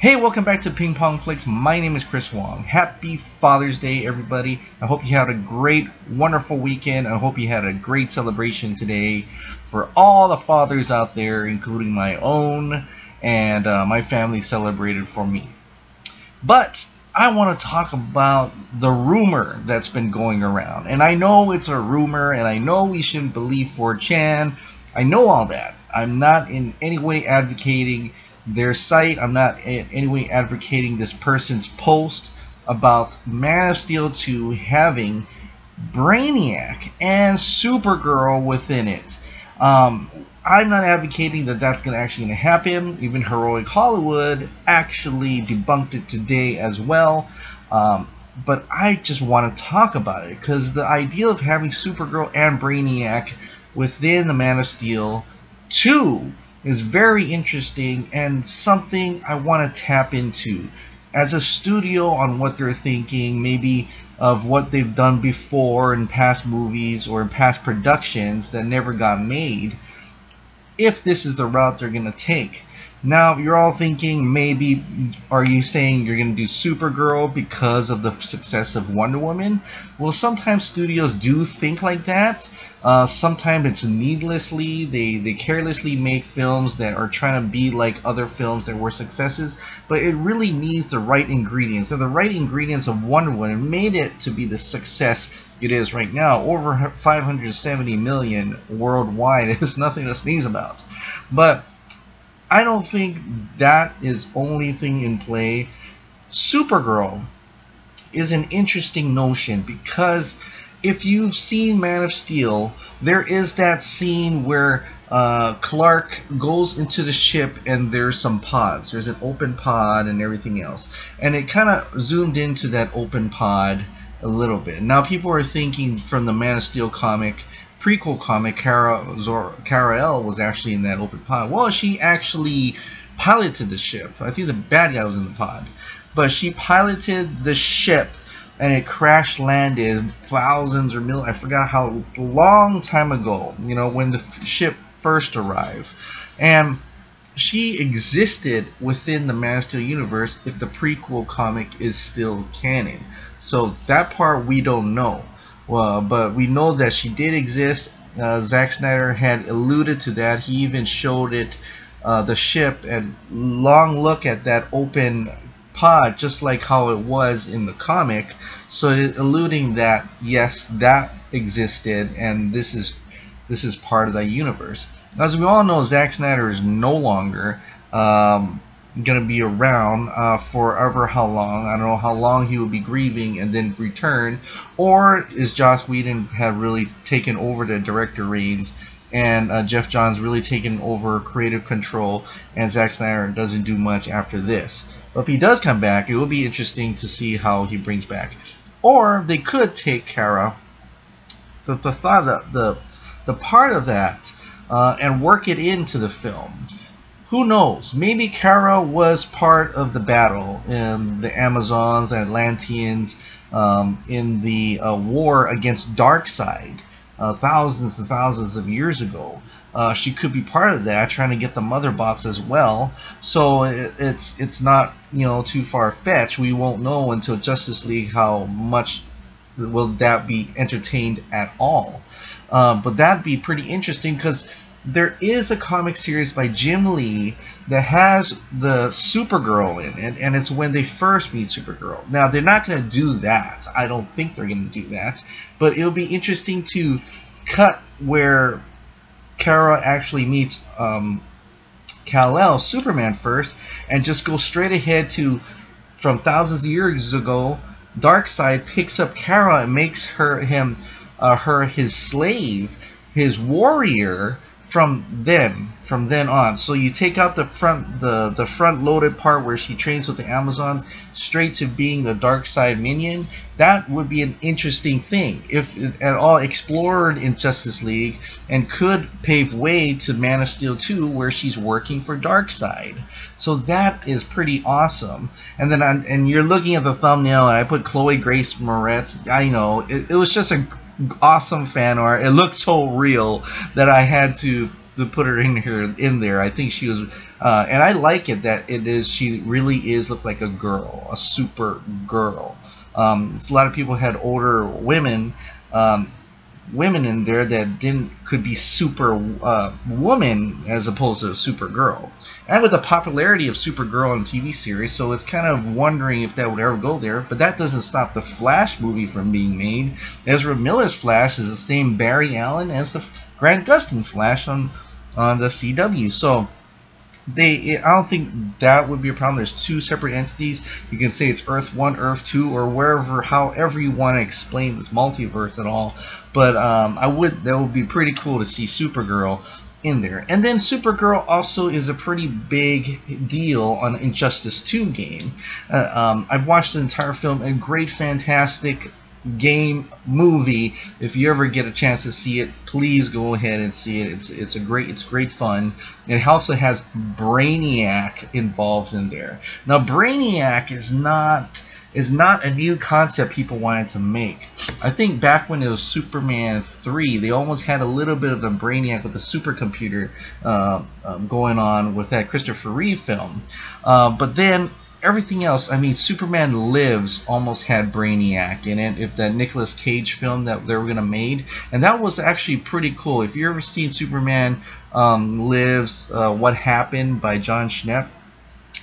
Hey, welcome back to Ping Pong Flix. My name is Chris Wong. Happy Father's Day, everybody. I hope you had a great, wonderful weekend. I hope you had a great celebration today for all the fathers out there, including my own, and my family celebrated for me. But I want to talk about the rumor that's been going around. And I know it's a rumor, and I know we shouldn't believe 4chan. I know all that. I'm not in any way advocating their site. I'm not in any way advocating this person's post about Man of Steel 2 having Brainiac and Supergirl within it. I'm not advocating that that's actually going to happen. Even Heroic Hollywood actually debunked it today as well. But I just want to talk about it because the idea of having Supergirl and Brainiac within the Man of Steel 2 is very interesting and something I want to tap into as a studio on what they're thinking, maybe of what they've done before in past movies or in past productions that never got made, if this is the route they're going to take. Now, you're all thinking, maybe, are you saying you're going to do Supergirl because of the success of Wonder Woman? Well, sometimes studios do think like that. Sometimes it's needlessly. They carelessly make films that are trying to be like other films that were successes. But it really needs the right ingredients. And the right ingredients of Wonder Woman made it to be the success it is right now. Over 570 million worldwide is nothing to sneeze about. But I don't think that is only thing in play. Supergirl is an interesting notion because if you've seen Man of Steel, there is that scene where Clark goes into the ship and there's some pods. There's an open pod and everything else. And it kind of zoomed into that open pod a little bit. Now people are thinking from the Man of Steel prequel comic, Kara-El was actually in that open pod. Well, she actually piloted the ship. I think the bad guy was in the pod. But she piloted the ship and it crash landed thousands or millions, I forgot how long time ago, you know, when the ship first arrived. And she existed within the Man of Steel universe if the prequel comic is still canon. So that part we don't know. Well, but we know that she did exist. Zack Snyder had alluded to that. He even showed it, the ship, and long look at that open pod, just like how it was in the comic. So alluding that yes, that existed, and this is part of that universe. As we all know, Zack Snyder is no longer gonna be around forever. How long? I don't know how long he will be grieving and then return, or is Joss Whedon have really taken over the director reins and Jeff Johns really taken over creative control and Zack Snyder doesn't do much after this. But if he does come back, it will be interesting to see how he brings back. Or they could take Kara, the part of that, and work it into the film. Who knows? Maybe Kara was part of the battle in the Amazons, Atlanteans, in the war against Darkseid, thousands and thousands of years ago. She could be part of that, trying to get the Mother Box as well. So it's not, you know, too far-fetched. We won't know until Justice League how much will that be entertained at all. But that'd be pretty interesting because there is a comic series by Jim Lee that has the Supergirl in it, and it's when they first meet Supergirl. Now, they're not going to do that. I don't think they're going to do that. But it'll be interesting to cut where Kara actually meets Kal-El, Superman first, and just go straight ahead to, from thousands of years ago, Darkseid picks up Kara and makes her his slave, his warrior, from then on. So you take out the front loaded part where she trains with the Amazons straight to being the Darkseid minion. That would be an interesting thing if at all explored in Justice League and could pave way to Man of Steel 2 where she's working for Darkseid. So that is pretty awesome. And then and you're looking at the thumbnail and I put Chloe Grace Moretz. I know it was just a awesome fan art. It looked so real that I had to to put her in there. I think she was, and I like it that it is. She really is look like a girl, a super girl. A lot of people had older women in there that could be super woman as opposed to super girl. And with the popularity of Supergirl on TV series, so it's kind of wondering if that would ever go there. But that doesn't stop the Flash movie from being made. Ezra Miller's Flash is the same Barry Allen as the Grant Gustin Flash on the CW. So I don't think that would be a problem. There's two separate entities. You can say it's Earth 1, Earth 2, or wherever, however you want to explain this multiverse and all. But that would be pretty cool to see Supergirl in there. And then Supergirl also is a pretty big deal on Injustice 2 game. I've watched the entire film, a great, fantastic game movie. If you ever get a chance to see it, please go ahead and see it. It's great fun. It also has Brainiac involved in there. Now Brainiac is not a new concept people wanted to make. I think back when it was Superman 3, they almost had a little bit of a Brainiac with a supercomputer going on with that Christopher Reeve film. But then everything else, I mean, Superman Lives almost had Brainiac in it, if that Nicolas Cage film that they were going to make. And that was actually pretty cool. If you ever seen Superman Lives, What Happened by John Schnepp,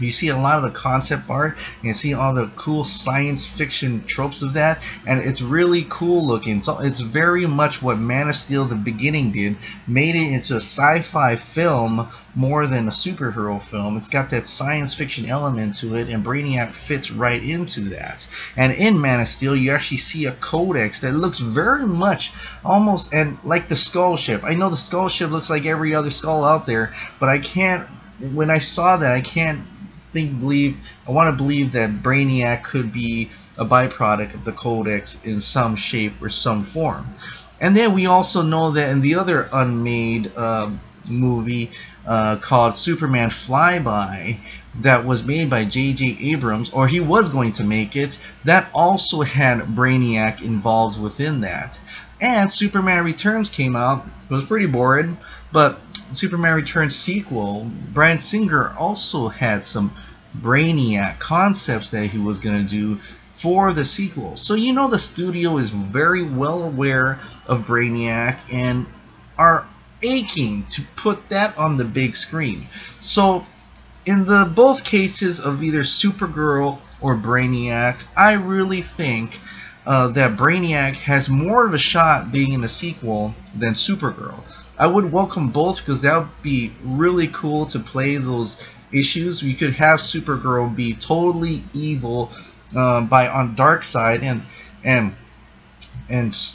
you see a lot of the concept art, and you see all the cool science fiction tropes of that, and it's really cool looking. So it's very much what Man of Steel the beginning did, made it into a sci-fi film more than a superhero film. It's got that science fiction element to it, and Brainiac fits right into that. And in Man of Steel, you actually see a codex that looks very much almost and like the Skull Ship. I know the Skull Ship looks like every other skull out there, but I can't. When I saw that, I can't I want to believe that Brainiac could be a byproduct of the Codex in some shape or some form. And then we also know that in the other unmade movie called Superman Flyby, that was made by J.J. Abrams, or he was going to make it, that also had Brainiac involved within that. And Superman Returns came out. It was pretty boring, but Superman Returns sequel, Bryan Singer also had some Brainiac concepts that he was going to do for the sequel. So you know the studio is very well aware of Brainiac and are aching to put that on the big screen. So in both cases of either Supergirl or Brainiac, I really think that Brainiac has more of a shot being in a sequel than Supergirl. I would welcome both because that would be really cool to play those issues. You could have Supergirl be totally evil on Darkseid, and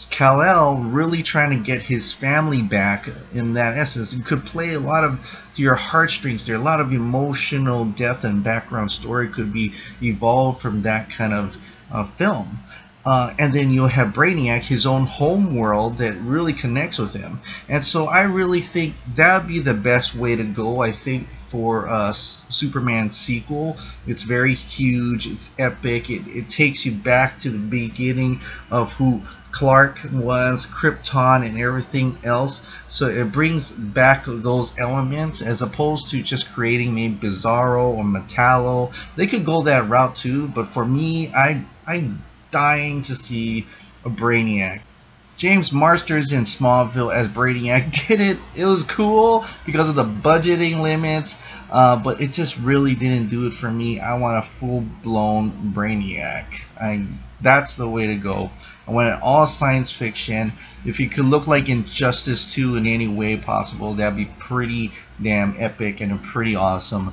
Kal-El really trying to get his family back in that essence. You could play a lot of your heartstrings there. A lot of emotional depth and background story could be evolved from that kind of film. And then you'll have Brainiac, his own home world that really connects with him. And so I really think that would be the best way to go, I think, for Superman sequel. It's very huge, it's epic, it takes you back to the beginning of who Clark was, Krypton, and everything else. So it brings back those elements as opposed to just creating maybe Bizarro or Metallo. They could go that route too, but for me, I'm dying to see a Brainiac. James Marsters in Smallville as Brainiac did it. It was cool because of the budgeting limits, but it just really didn't do it for me. I want a full-blown Brainiac. That's the way to go. I want it all science fiction. If it could look like Injustice 2 in any way possible, that'd be pretty damn epic and a pretty awesome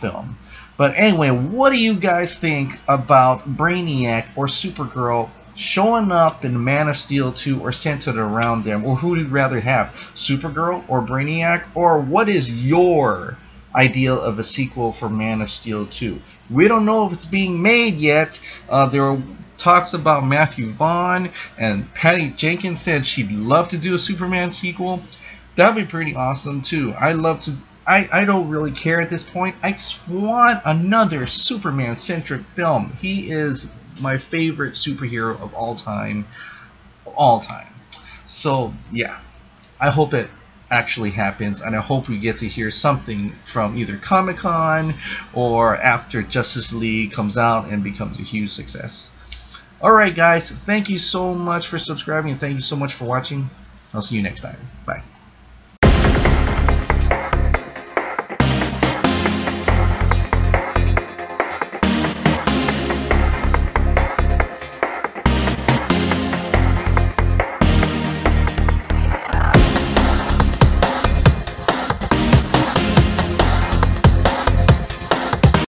film. But anyway, what do you guys think about Brainiac or Supergirl showing up in Man of Steel 2 or centered around them? Or who would you rather have, Supergirl or Brainiac? Or what is your ideal of a sequel for Man of Steel 2? We don't know if it's being made yet. There are talks about Matthew Vaughn, and Patty Jenkins said she'd love to do a Superman sequel. That'd be pretty awesome too. I don't really care at this point. I just want another Superman-centric film. He is my favorite superhero of all time. So yeah, I hope actually happens, and I hope we get to hear something from either Comic-Con or after Justice League comes out and becomes a huge success. Alright guys, thank you so much for subscribing and thank you so much for watching. I'll see you next time. Bye.